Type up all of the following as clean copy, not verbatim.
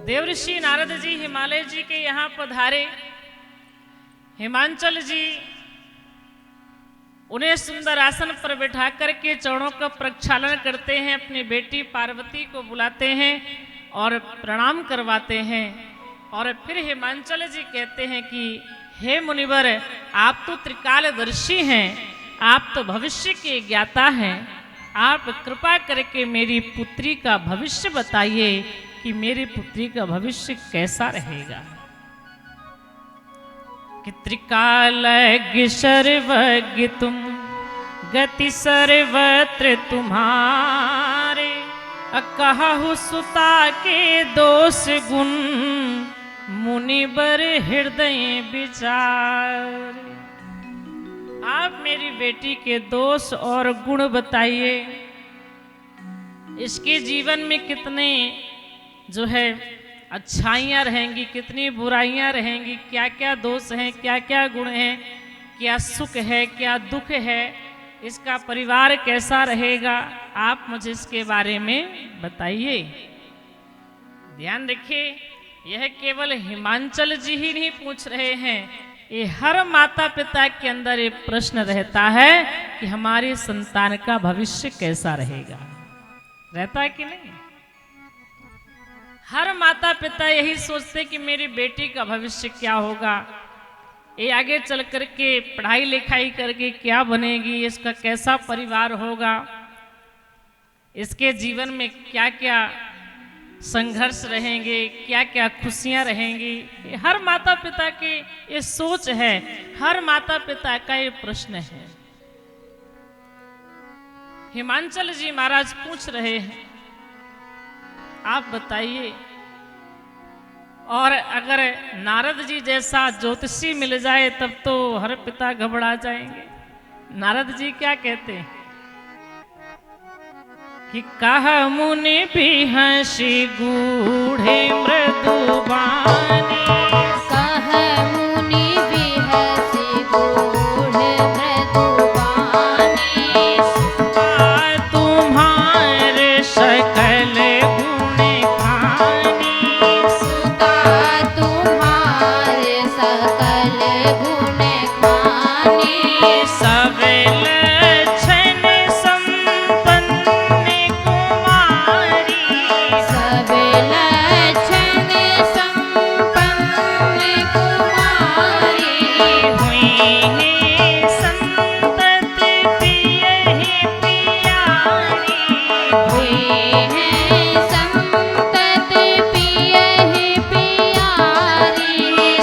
देवऋषि नारद जी हिमालय जी के यहाँ पधारे। हिमांचल जी उन्हें सुंदर आसन पर बैठा करके चरणों का प्रक्षालन करते हैं, अपनी बेटी पार्वती को बुलाते हैं और प्रणाम करवाते हैं। और फिर हिमांचल जी कहते हैं कि हे मुनिवर, आप तो त्रिकालदर्शी हैं, आप तो भविष्य के ज्ञाता हैं, आप कृपा करके मेरी पुत्री का भविष्य बताइए कि मेरी पुत्री का भविष्य कैसा रहेगा। कि त्रिकालज्ञ सर्वज्ञ तुम, गति सर्वत्र तुम्हारे, अकहु सुता के दोष गुण, मुनिवर हृदय विचार। आप मेरी बेटी के दोष और गुण बताइए, इसके जीवन में कितने जो है अच्छाइयाँ रहेंगी, कितनी बुराइयाँ रहेंगी, क्या क्या दोष हैं, क्या क्या गुण हैं, क्या सुख है, क्या दुख है, इसका परिवार कैसा रहेगा, आप मुझे इसके बारे में बताइए। ध्यान रखिए, यह केवल हिमांचल जी ही नहीं पूछ रहे हैं, ये हर माता पिता के अंदर ये प्रश्न रहता है कि हमारे संतान का भविष्य कैसा रहेगा। रहता है कि नहीं? हर माता पिता यही सोचते कि मेरी बेटी का भविष्य क्या होगा, ये आगे चल करके पढ़ाई लिखाई करके क्या बनेगी, इसका कैसा परिवार होगा, इसके जीवन में क्या क्या संघर्ष रहेंगे, क्या क्या खुशियां रहेंगी। ये हर माता पिता की ये सोच है, हर माता पिता का ये प्रश्न है। हिमांचल जी महाराज पूछ रहे हैं, आप बताइए। और अगर नारद जी जैसा ज्योतिषी मिल जाए तब तो हर पिता घबरा जाएंगे। नारद जी क्या कहते हैं कि कह मुनि बिहसि गूढ़े मृदुबानी, कह मुनि बिहसि गूढ़े मृदुबानी, तुम्हारे सकल गुण खानी, सुता तुम्हारे सकल गुण खानी, सब लक्षण संपन्न कुमारी, सब लक्षण संपन्न कुमारी, हुई है संतति पियहि पियारी, हुई है संतति पियहि पियारी,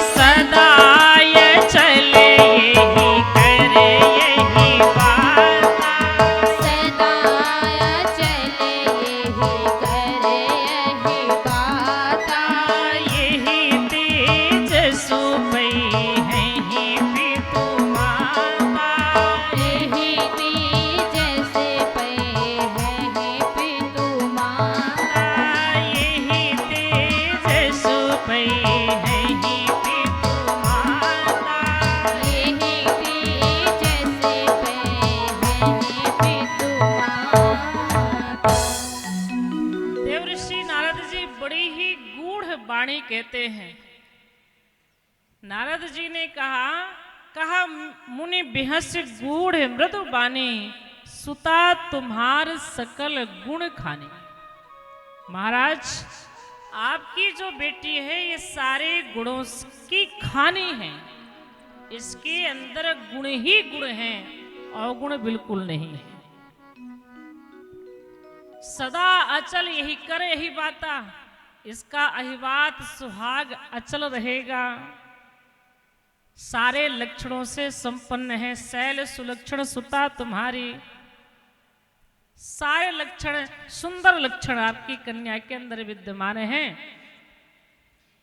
सदाय चले यही करे यही बाता, सदाया चले यही करे यही बाता, यही तेज सुपई है ही पितु माता, यही बीज से पे है ही पितु माता, यही तेज सुपई है ही पितु माता। यही बीज से पे है ही पितु माता। देवऋषि नारद जी बड़ी ही गूढ़ वाणी कहते हैं। नारद जी ने कहा मुनि बिहस गूढ़ मृदु बानी, सुता तुम्हार सकल गुण खानी। महाराज, आपकी जो बेटी है ये सारे गुणों की खानी है, इसके अंदर गुण ही गुण हैं, अवगुण बिल्कुल नहीं है। सदा अचल यही कर यही बाता, इसका अहिबात सुहाग अचल रहेगा। सारे लक्षणों से संपन्न है, शैल सुलक्षण सुता तुम्हारी, सारे लक्षण सुंदर लक्षण आपकी कन्या के अंदर विद्यमान हैं।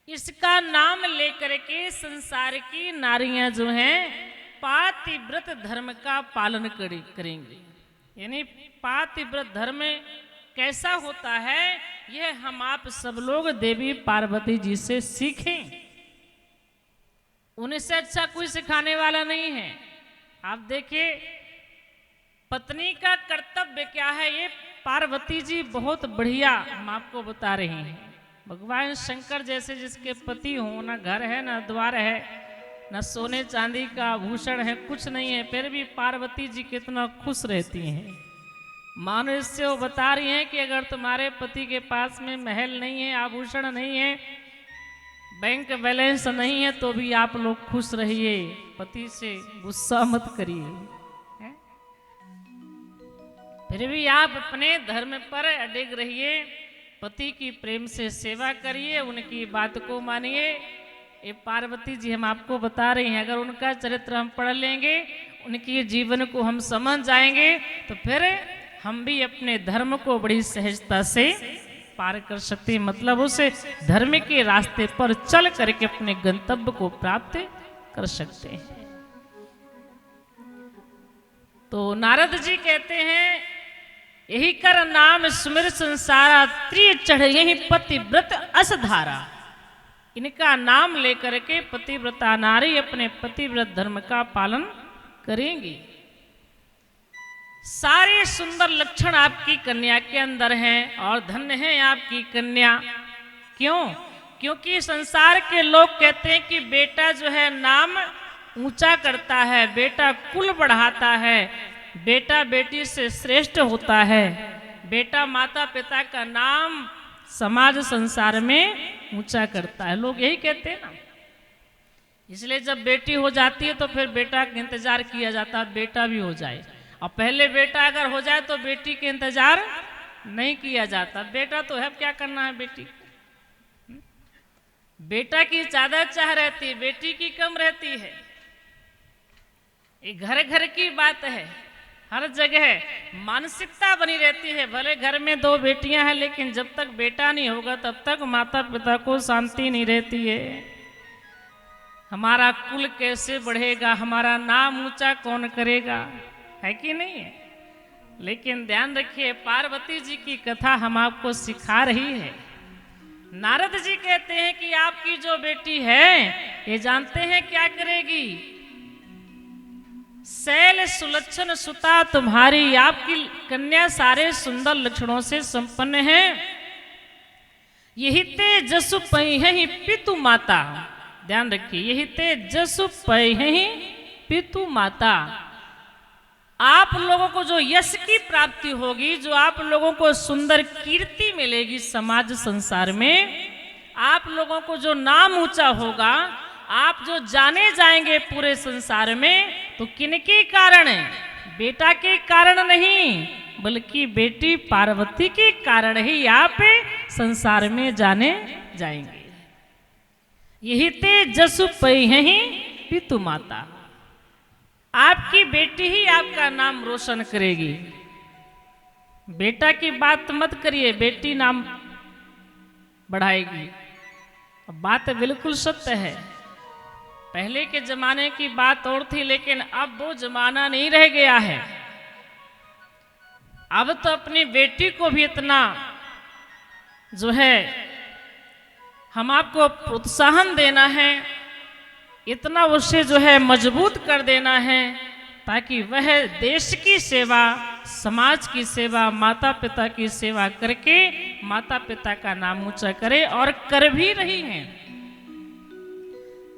इसका नाम लेकर के संसार की नारियां जो हैं पातिव्रत धर्म का पालन करेंगी। यानी पातिव्रत धर्म कैसा होता है, यह हम आप सब लोग देवी पार्वती जी से सीखें। उन्हीं से अच्छा कोई सिखाने वाला नहीं है। आप देखिए, पत्नी का कर्तव्य क्या है, ये पार्वती जी बहुत बढ़िया हम आपको बता रही हैं। भगवान शंकर जैसे जिसके पति हो, ना घर है ना द्वार है, ना सोने चांदी का आभूषण है, कुछ नहीं है, फिर भी पार्वती जी कितना खुश रहती हैं। मानो इससे वो बता रही हैं कि अगर तुम्हारे पति के पास में महल नहीं है, आभूषण नहीं है, बैंक बैलेंस नहीं है, तो भी आप लोग खुश रहिए, पति से गुस्सा मत करिए। हैं? फिर भी आप अपने धर्म पर अडिग रहिए, पति की प्रेम से सेवा करिए, उनकी बात को मानिए। ये पार्वती जी हम आपको बता रही हैं, अगर उनका चरित्र हम पढ़ लेंगे, उनके जीवन को हम समझ जाएंगे, तो फिर हम भी अपने धर्म को बड़ी सहजता से पार कर सकते हैं। मतलब उसे धर्म के रास्ते पर चल करके अपने गंतव्य को प्राप्त कर सकते हैं। तो नारद जी कहते हैं, यही कर नाम सुमिर संसारा, त्रिय चढ़ यही पतिव्रत असधारा। इनका नाम लेकर के पतिव्रता नारी अपने पतिव्रत धर्म का पालन करेंगी। सारे सुंदर लक्षण आपकी कन्या के अंदर हैं और धन्य है आपकी कन्या। क्यों? क्योंकि संसार के लोग कहते हैं कि बेटा जो है नाम ऊंचा करता है, बेटा कुल बढ़ाता है, बेटा बेटी से श्रेष्ठ होता है, बेटा माता पिता का नाम समाज संसार में ऊंचा करता है, लोग यही कहते हैं ना। इसलिए जब बेटी हो जाती है तो फिर बेटा का इंतजार किया जाता है, बेटा भी हो जाए। और पहले बेटा अगर हो जाए तो बेटी के इंतजार नहीं किया जाता। बेटा तो है, क्या करना है बेटी, बेटा की ज्यादा चाह रहती है, बेटी की कम रहती है। ये घर घर की बात है, हर जगह मानसिकता बनी रहती है। भले घर में 2 बेटियां हैं, लेकिन जब तक बेटा नहीं होगा तब तक माता पिता को शांति नहीं रहती है। हमारा कुल कैसे बढ़ेगा, हमारा नाम ऊंचा कौन करेगा, है कि नहीं है। लेकिन ध्यान रखिए, पार्वती जी की कथा हम आपको सिखा रही है। नारद जी कहते हैं कि आपकी जो बेटी है, ये जानते हैं क्या करेगी? शैल सुलक्षण सुता तुम्हारी, आपकी कन्या सारे सुंदर लक्षणों से संपन्न है। यही ते जसु पहि पितु माता, ध्यान रखिए, यही ते जसु पहि पितु माता। आप लोगों को जो यश की प्राप्ति होगी, जो आप लोगों को सुंदर कीर्ति मिलेगी समाज संसार में, आप लोगों को जो नाम ऊंचा होगा, आप जो जाने जाएंगे पूरे संसार में, तो किनके कारण? बेटा के कारण नहीं, बल्कि बेटी पार्वती के कारण ही आप संसार में जाने जाएंगे। यही ते जसु पहि पितु माता, आपकी बेटी ही आपका नाम रोशन करेगी। बेटा की बात मत करिए, बेटी नाम बढ़ाएगी। बात बिल्कुल सत्य है। पहले के जमाने की बात और थी, लेकिन अब वो जमाना नहीं रह गया है। अब तो अपनी बेटी को भी इतना जो है हम आपको प्रोत्साहन देना है, इतना उसे जो है मजबूत कर देना है, ताकि वह देश की सेवा, समाज की सेवा, माता पिता की सेवा करके माता पिता का नाम ऊंचा करे, और कर भी रही हैं।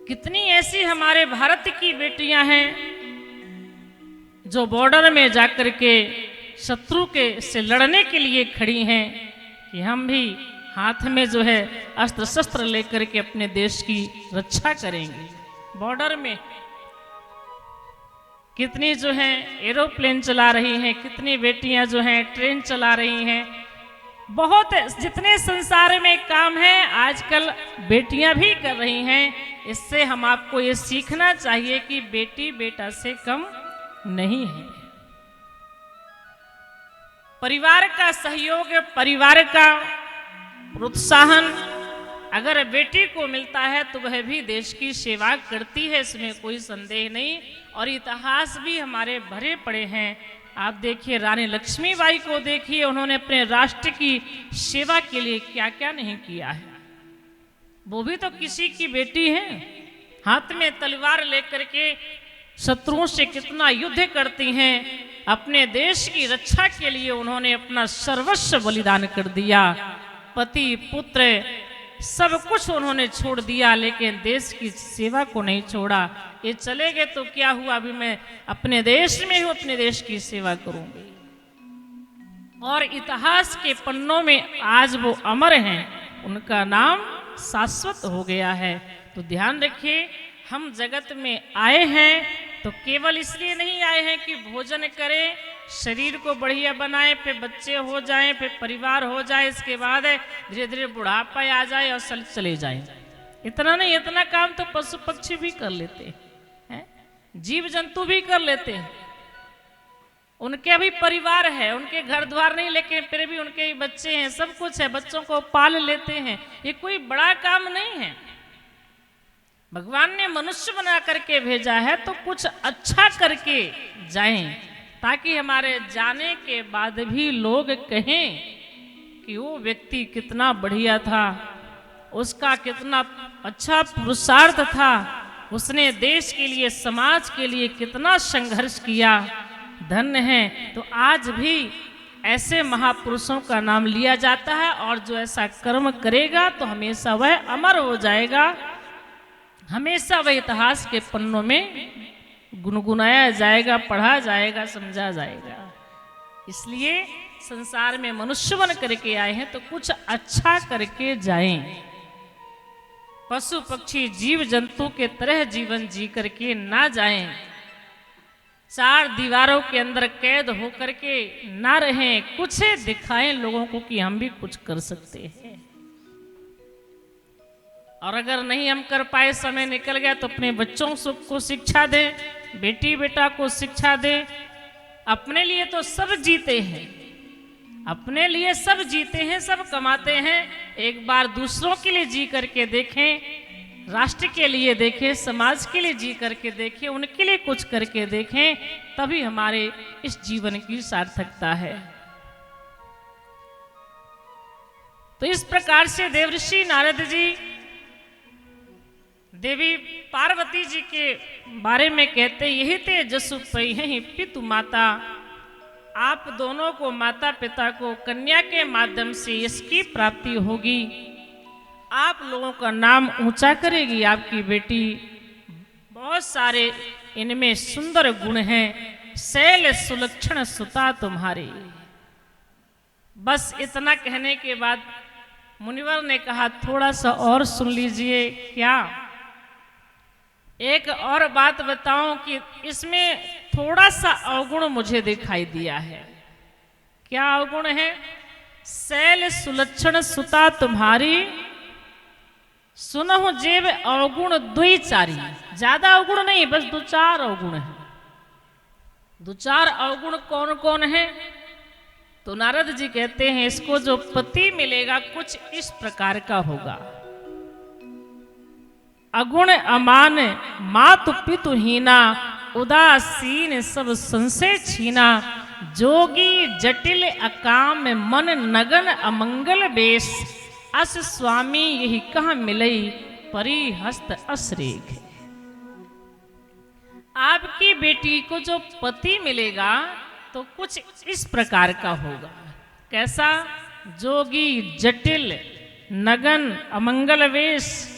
कितनी ऐसी हमारे भारत की बेटियां हैं जो बॉर्डर में जाकर के शत्रु के से लड़ने के लिए खड़ी हैं, कि हम भी हाथ में जो है अस्त्र शस्त्र लेकर के अपने देश की रक्षा करेंगे। बॉर्डर में कितनी जो है एरोप्लेन चला रही हैं, कितनी बेटियां जो हैं ट्रेन चला रही हैं। बहुत जितने संसार में काम है आजकल बेटियां भी कर रही हैं। इससे हम आपको ये सीखना चाहिए कि बेटी बेटा से कम नहीं है। परिवार का सहयोग, परिवार का प्रोत्साहन अगर बेटी को मिलता है तो वह भी देश की सेवा करती है, इसमें कोई संदेह नहीं। और इतिहास भी हमारे भरे पड़े हैं। आप देखिए रानी लक्ष्मीबाई को देखिए, उन्होंने अपने राष्ट्र की सेवा के लिए क्या क्या नहीं किया है। वो भी तो किसी की बेटी है, हाथ में तलवार लेकर के शत्रुओं से कितना युद्ध करती हैं। अपने देश की रक्षा के लिए उन्होंने अपना सर्वस्व बलिदान कर दिया। पति पुत्र सब कुछ उन्होंने छोड़ दिया, लेकिन देश की सेवा को नहीं छोड़ा। ये चले गए तो क्या हुआ, अभी मैं अपने देश में हूं, अपने देश की सेवा करूंगी। और इतिहास के पन्नों में आज वो अमर हैं, उनका नाम शाश्वत हो गया है। तो ध्यान रखिए, हम जगत में आए हैं तो केवल इसलिए नहीं आए हैं कि भोजन करें, शरीर को बढ़िया बनाएं, फिर बच्चे हो जाएं, फिर परिवार हो जाए, इसके बाद धीरे धीरे बुढ़ापा आ जाए और चले जाएं। इतना नहीं, इतना काम तो पशु पक्षी भी कर लेते हैं, जीव जंतु भी कर लेते हैं। उनके भी परिवार है, उनके घर द्वार नहीं, लेकिन फिर भी उनके बच्चे हैं, सब कुछ है, बच्चों को पाल लेते हैं। ये कोई बड़ा काम नहीं है। भगवान ने मनुष्य बना करके भेजा है तो कुछ अच्छा करके जाएं, ताकि हमारे जाने के बाद भी लोग कहें कि वो व्यक्ति कितना बढ़िया था, उसका कितना अच्छा पुरुषार्थ था, उसने देश के लिए, समाज के लिए कितना संघर्ष किया, धन्य है। तो आज भी ऐसे महापुरुषों का नाम लिया जाता है, और जो ऐसा कर्म करेगा तो हमेशा वह अमर हो जाएगा, हमेशा वह इतिहास के पन्नों में गुनगुनाया जाएगा, पढ़ा जाएगा, समझा जाएगा। इसलिए संसार में मनुष्य बन करके आए हैं तो कुछ अच्छा करके जाएं। पशु पक्षी जीव जंतु के तरह जीवन जी करके ना जाएं, चार दीवारों के अंदर कैद होकर के ना रहें, कुछ दिखाएं लोगों को कि हम भी कुछ कर सकते हैं। और अगर नहीं हम कर पाए, समय निकल गया, तो अपने बच्चों को शिक्षा दें, बेटी बेटा को शिक्षा दें। अपने लिए तो सब जीते हैं, अपने लिए सब जीते हैं, सब कमाते हैं। एक बार दूसरों के लिए जी करके देखें, राष्ट्र के लिए देखें, समाज के लिए जी करके देखें, उनके लिए कुछ करके देखें, तभी हमारे इस जीवन की सार्थकता है। तो इस प्रकार से देवर्षि नारद जी देवी पार्वती जी के बारे में कहते, यही ते जसु पई पितु माता, आप दोनों को, माता पिता को कन्या के माध्यम से इसकी प्राप्ति होगी। आप लोगों का नाम ऊंचा करेगी आपकी बेटी। बहुत सारे इनमें सुंदर गुण हैं, शैल सुलक्षण सुता तुम्हारी। बस इतना कहने के बाद मुनिवर ने कहा, थोड़ा सा और सुन लीजिए। क्या? एक और बात बताऊं कि इसमें थोड़ा सा अवगुण मुझे दिखाई दिया है। क्या अवगुण है? शैल सुलक्षण सुता तुम्हारी, सुनहु जेब अवगुण दुई चारी। ज्यादा अवगुण नहीं, बस दो चार अवगुण है। दो चार अवगुण कौन कौन है? तो नारद जी कहते हैं, इसको जो पति मिलेगा कुछ इस प्रकार का होगा। अगुण अमान मातु पितु हीना, उदासीन सब संशय छीना, जोगी जटिल अकाम मन नगन अमंगल बेश, अस स्वामी यही कहाँ मिलई परी हस्त असरेख। आपकी बेटी को जो पति मिलेगा तो कुछ इस प्रकार का होगा। कैसा? जोगी जटिल नगन अमंगल वेश,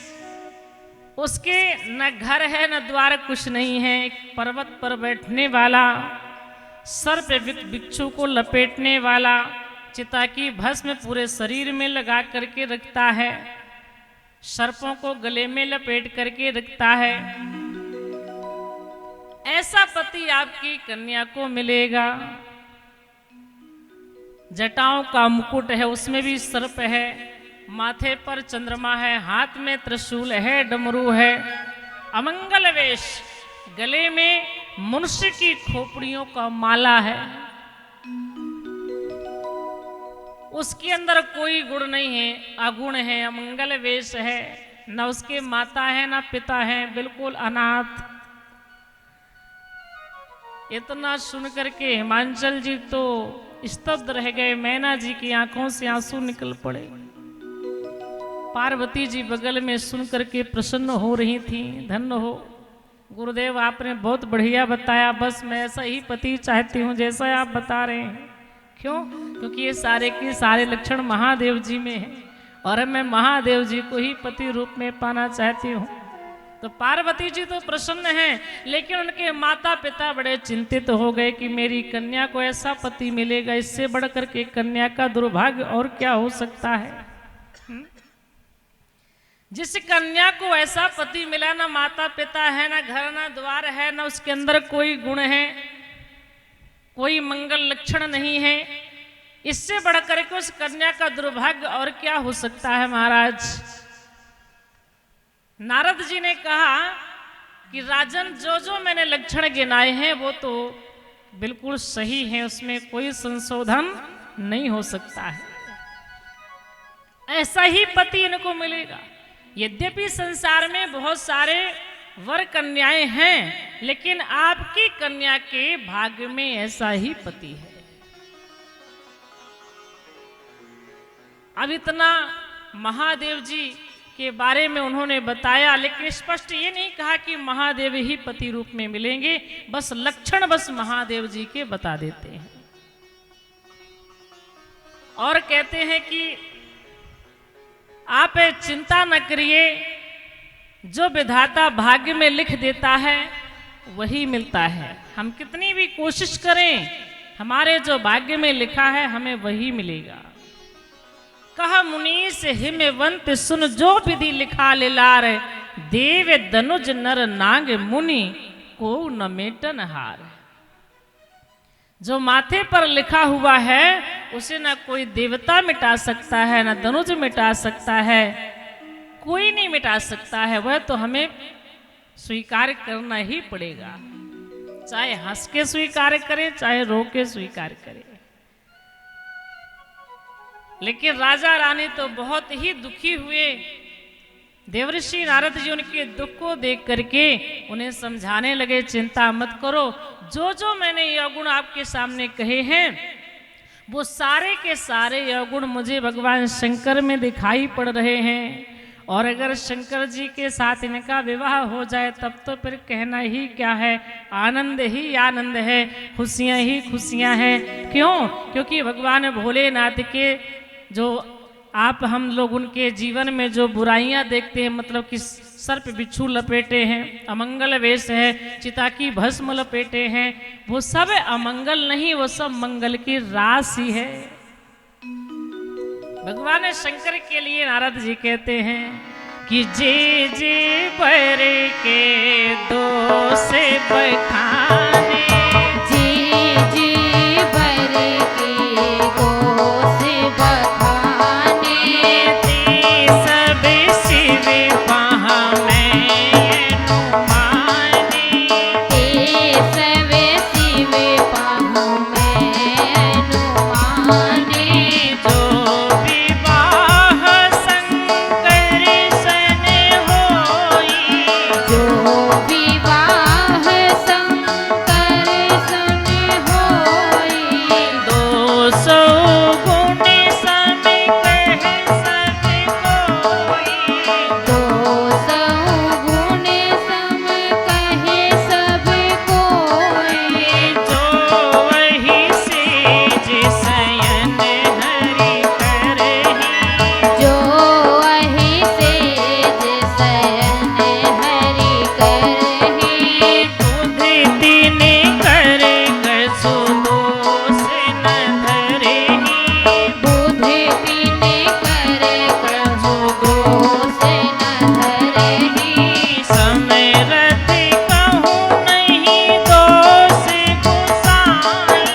उसके न घर है न द्वार, कुछ नहीं है। एक पर्वत पर बैठने वाला, सर पे बिच्छू को लपेटने वाला, चिता की भस्म पूरे शरीर में लगा करके रखता है, सर्पों को गले में लपेट करके रखता है। ऐसा पति आपकी कन्या को मिलेगा। जटाओं का मुकुट है, उसमें भी सर्प है, माथे पर चंद्रमा है, हाथ में त्रिशूल है, डमरू है, अमंगल वेश, गले में मनुष्य की खोपड़ियों का माला है। उसके अंदर कोई गुण नहीं है, अगुण है, अमंगल वेश है, न उसके माता है न पिता है, बिल्कुल अनाथ। इतना सुन करके हिमांचल जी तो स्तब्ध रह गए, मैना जी की आंखों से आंसू निकल पड़े। पार्वती जी बगल में सुन करके प्रसन्न हो रही थी। धन्य हो गुरुदेव, आपने बहुत बढ़िया बताया, बस मैं ऐसा ही पति चाहती हूँ जैसा आप बता रहे हैं। क्यों? क्योंकि ये सारे के सारे लक्षण महादेव जी में हैं। और मैं महादेव जी को ही पति रूप में पाना चाहती हूँ। तो पार्वती जी तो प्रसन्न हैं, लेकिन उनके माता पिता बड़े चिंतित हो गए कि मेरी कन्या को ऐसा पति मिलेगा, इससे बढ़कर के कन्या का दुर्भाग्य और क्या हो सकता है। जिस कन्या को ऐसा पति मिला, ना माता पिता है, ना घर ना द्वार है, ना उसके अंदर कोई गुण है, कोई मंगल लक्षण नहीं है, इससे बढ़कर के उस कन्या का दुर्भाग्य और क्या हो सकता है महाराज। नारद जी ने कहा कि राजन, जो जो मैंने लक्षण गिनाए हैं वो तो बिल्कुल सही है, उसमें कोई संशोधन नहीं हो सकता है। ऐसा ही पति इनको मिलेगा। यद्यपि संसार में बहुत सारे वर कन्याएं हैं, लेकिन आपकी कन्या के भाग्य में ऐसा ही पति है। अब इतना महादेव जी के बारे में उन्होंने बताया, लेकिन स्पष्ट ये नहीं कहा कि महादेव ही पति रूप में मिलेंगे, बस लक्षण बस महादेव जी के बता देते हैं और कहते हैं कि आप चिंता न करिए, जो विधाता भाग्य में लिख देता है वही मिलता है। हम कितनी भी कोशिश करें, हमारे जो भाग्य में लिखा है हमें वही मिलेगा। कहा मुनीस हिमवंत सुन, जो विधि लिखा लेलार, देव दनुज नर नाग मुनि को न मेटन हार। जो माथे पर लिखा हुआ है उसे ना कोई देवता मिटा सकता है, ना दनुज मिटा सकता है, कोई नहीं मिटा सकता है। वह तो हमें स्वीकार करना ही पड़ेगा, चाहे हंस के स्वीकार करें, चाहे रो के स्वीकार करें। लेकिन राजा रानी तो बहुत ही दुखी हुए। देवर्षि नारद जी उनके दुख को देख करके उन्हें समझाने लगे, चिंता मत करो, जो जो मैंने यौगुण आपके सामने कहे हैं वो सारे के सारे यौगुण मुझे भगवान शंकर में दिखाई पड़ रहे हैं। और अगर शंकर जी के साथ इनका विवाह हो जाए तब तो फिर कहना ही क्या है, आनंद ही आनंद है, खुशियां ही खुशियां हैं। क्यों? क्योंकि भगवान भोलेनाथ के जो आप हम लोग उनके जीवन में जो बुराइयां देखते हैं, मतलब कि सर्प बिच्छू लपेटे हैं, अमंगल वेश है, चिता की भस्म लपेटे हैं, वो सब अमंगल नहीं, वो सब मंगल की राशि है। भगवान शंकर के लिए नारद जी कहते हैं कि जे जे बर के दोष बखाने, जी जी बर के दोष बखाने, ते सब शिव पहा मैं अनुमाने, ते सब शिव पाहु मैं अनुमाने। जो विवाह शंकर सन होई, जो विवाह शंकर सन होई, दो सौ गुण सम कह सब कोई, दो सौ गुण सम कहे सब कोई। जो वही सेज शयन हरि करहि, जो अहि सेज शयन हरि करहि, बुद्धि तिने कर कसु दोष न धरहि, बुद्धि तिने कर कहु दोष न धरहि। समरथ कहूँ नहीं दोष गुसाई,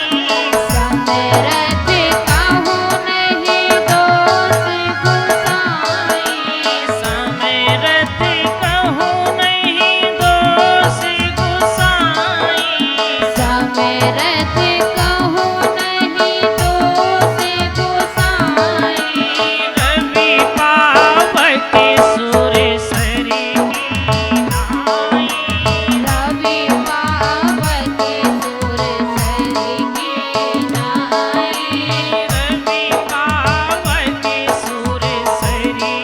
समरथ कहु नहीं दोष गुसाई, समरथ कहूँ नहीं दोष गुसाई, समरथ कहु नहीं दोष गुसाई। रवि पावक सुर सरी नाई, रवि पावक सुर सरी की नाई, रवि पावक सुर सरी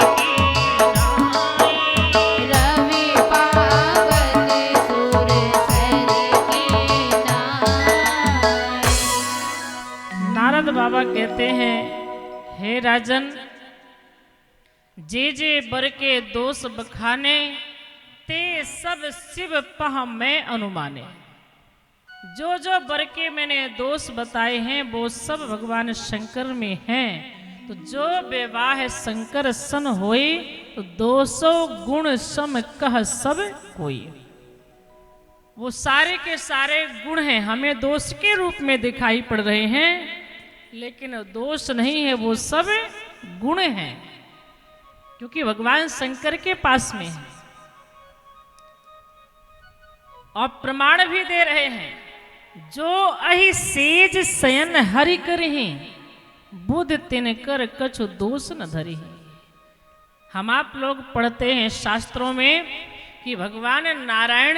नाई। रवि पावक सुर सरी की नाई। नारद बाबा कहते हैं, हे राजन, जे जे बर के दोष बखाने, ते सब शिव पह मैं अनुमाने। जो जो बर के मैंने दोष बताए हैं वो सब भगवान शंकर में हैं। तो जो विवाह शंकर सन होए, तो 200 गुण सम कह सब कोई। वो सारे के सारे गुण हैं, हमें दोष के रूप में दिखाई पड़ रहे हैं, लेकिन दोष नहीं है, वो सब गुण हैं, क्योंकि भगवान शंकर के पास में है। और प्रमाण भी दे रहे हैं, जो अहि सेज शयन हरि करहि, बुध तिनकर कछु दोष न धरि। हम आप लोग पढ़ते हैं शास्त्रों में कि भगवान नारायण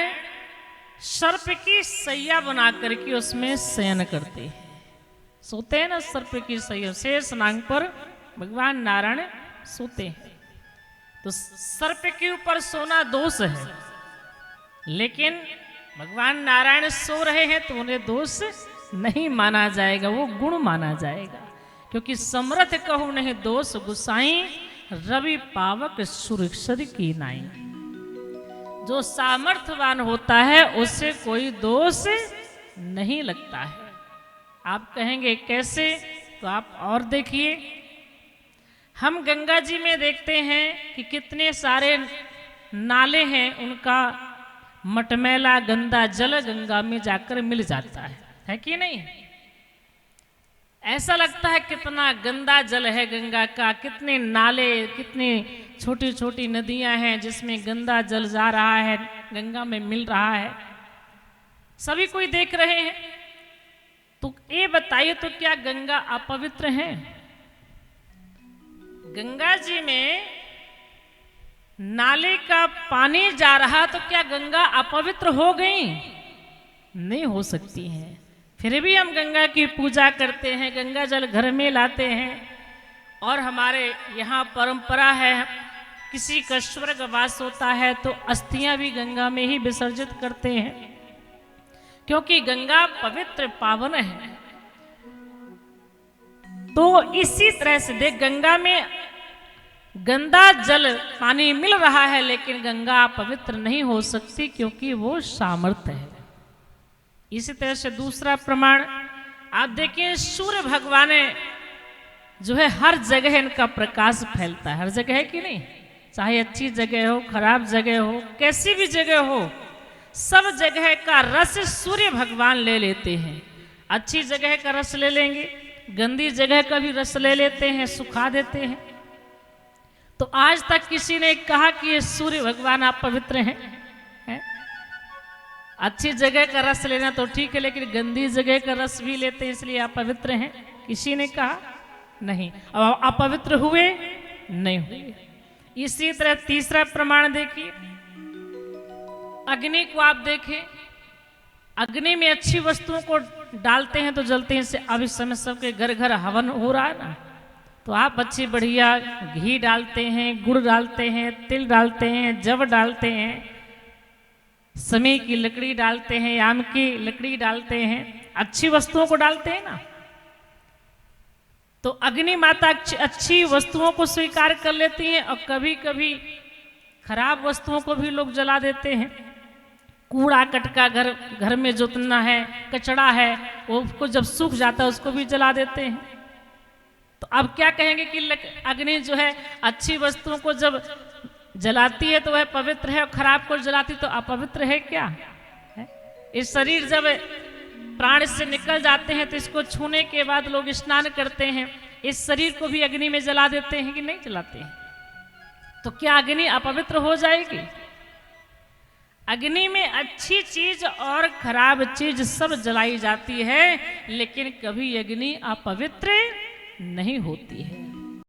सर्प की सैया बना करके उसमें शयन करते हैं, सोते हैं ना सर्प की सैया, शेष नाग पर भगवान नारायण सोते हैं। तो सर्प के ऊपर सोना दोष है, लेकिन भगवान नारायण सो रहे हैं तो उन्हें दोष नहीं माना जाएगा, वो गुण माना जाएगा। क्योंकि समर्थ कहूँ नहीं दोष गुसाई, रवि पावक सुरक्षित की नाई। जो सामर्थ्यवान होता है उससे कोई दोष नहीं लगता है। आप कहेंगे कैसे, तो आप और देखिए। हम गंगा जी में देखते हैं कि कितने सारे नाले हैं, उनका मटमैला गंदा जल गंगा में जाकर मिल जाता है कि नहीं? ऐसा लगता है कितना गंदा जल है गंगा का, कितने नाले, कितनी छोटी छोटी नदियां हैं जिसमें गंदा जल जा रहा है, गंगा में मिल रहा है, सभी कोई देख रहे हैं। तो ये बताइए, तो क्या गंगा अपवित्र है? गंगा जी में नाले का पानी जा रहा तो क्या गंगा अपवित्र हो गई? नहीं हो सकती है। फिर भी हम गंगा की पूजा करते हैं, गंगा जल घर में लाते हैं। और हमारे यहाँ परंपरा है, किसी का स्वर्गवास होता है तो अस्थियां भी गंगा में ही विसर्जित करते हैं, क्योंकि गंगा पवित्र पावन है। तो इसी तरह से देख, गंगा में गंदा जल पानी मिल रहा है, लेकिन गंगा पवित्र नहीं हो सकती, क्योंकि वो सामर्थ्य है। इसी तरह से दूसरा प्रमाण आप देखिए, सूर्य भगवान जो है हर जगह इनका प्रकाश फैलता है, हर जगह है कि नहीं? चाहे अच्छी जगह हो, खराब जगह हो, कैसी भी जगह हो, सब जगह का रस सूर्य भगवान ले लेते हैं। अच्छी जगह का रस ले लेंगे, गंदी जगह का भी रस ले लेते हैं, सुखा देते हैं। तो आज तक किसी ने कहा कि ये सूर्य भगवान आप पवित्र हैं? अच्छी जगह का रस लेना तो ठीक है, लेकिन गंदी जगह का रस भी लेते हैं इसलिए आप पवित्र हैं? किसी ने कहा नहीं। अब आप पवित्र हुए? नहीं हुए। इसी तरह तीसरा प्रमाण देखिए, अग्नि को आप देखें, अग्नि में अच्छी वस्तुओं को डालते हैं तो जलते हैं। इससे अभी समय सबके घर घर हवन हो रहा है ना, तो आप अच्छी बढ़िया घी डालते हैं, गुड़ डालते हैं, तिल डालते हैं, जव डालते हैं, समी की लकड़ी डालते हैं, आम की लकड़ी डालते हैं, अच्छी वस्तुओं को डालते हैं ना। तो अग्नि माता अच्छी वस्तुओं को स्वीकार कर लेती हैं, और कभी कभी खराब वस्तुओं को भी लोग जला देते हैं। कूड़ा कटका घर में जितना है, कचड़ा है, वो उसको जब सूख जाता है उसको भी जला देते हैं। तो अब क्या कहेंगे कि अग्नि जो है अच्छी वस्तुओं को जब जलाती है तो वह पवित्र है, और खराब को जलाती तो अपवित्र है क्या? है? इस शरीर जब प्राण से निकल जाते हैं तो इसको छूने के बाद लोग स्नान करते हैं, इस शरीर को भी अग्नि में जला देते हैं कि नहीं जलाते हैं? तो क्या अग्नि अपवित्र हो जाएगी? अग्नि में अच्छी चीज और खराब चीज सब जलाई जाती है, लेकिन कभी अग्नि अपवित्र नहीं होती है।